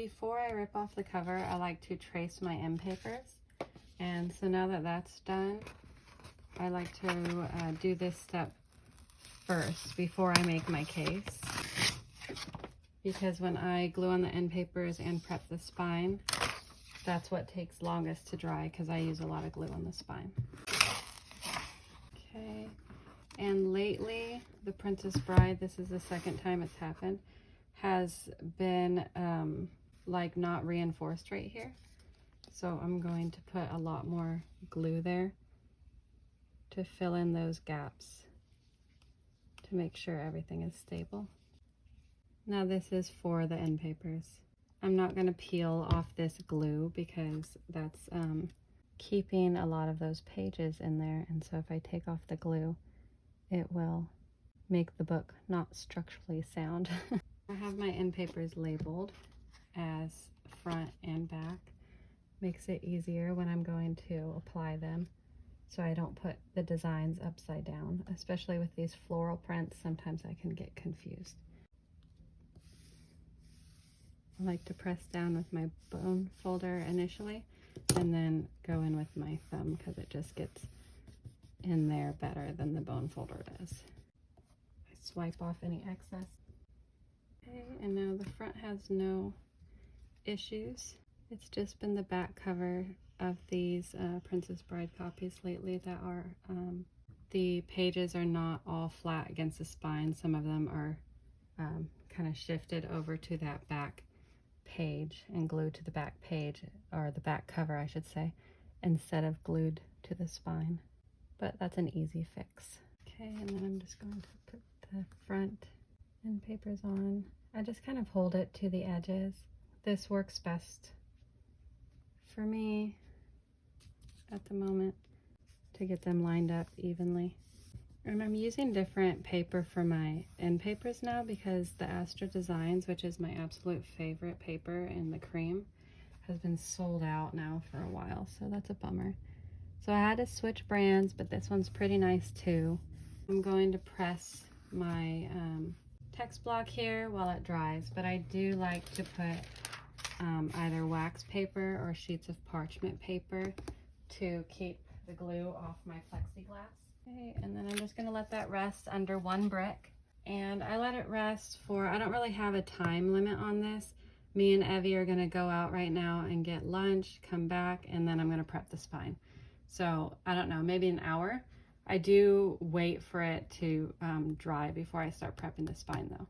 before I rip off the cover, I like to trace my end papers. And so now that that's done, I like to do this step first before I make my case. Because when I glue on the end papers and prep the spine, that's what takes longest to dry because I use a lot of glue on the spine. Okay, and lately the Princess Bride, this is the second time it's happened, has been like not reinforced right here. So I'm going to put a lot more glue there to fill in those gaps to make sure everything is stable. Now this is for the end papers. I'm not going to peel off this glue because that's keeping a lot of those pages in there, and so if I take off the glue, it will make the book not structurally sound. I have my end papers labeled as front and back. Makes it easier when I'm going to apply them so I don't put the designs upside down, especially with these floral prints. Sometimes I can get confused. I like to press down with my bone folder initially and then go in with my thumb because it just gets in there better than the bone folder does. I swipe off any excess. Okay, and now the front has no issues. It's just been the back cover of these Princess Bride copies lately that are, the pages are not all flat against the spine. Some of them are kind of shifted over to that back page and glued to the back page, or the back cover I should say, instead of glued to the spine. But that's an easy fix. Okay, and then I'm just going to put the front end papers on. I just kind of hold it to the edges. This works best for me at the moment to get them lined up evenly. And I'm using different paper for my end papers now because the Astra Designs, which is my absolute favorite paper in the cream, has been sold out now for a while, so that's a bummer. So I had to switch brands, but this one's pretty nice too. I'm going to press my text block here while it dries, but I do like to put either wax paper or sheets of parchment paper to keep the glue off my plexiglass. Okay, and then I'm just going to let that rest under one brick, and I let it rest for, I don't really have a time limit on this. Me and Evie are going to go out right now and get lunch, come back, and then I'm going to prep the spine. So I don't know, maybe an hour. I do wait for it to dry before I start prepping the spine though.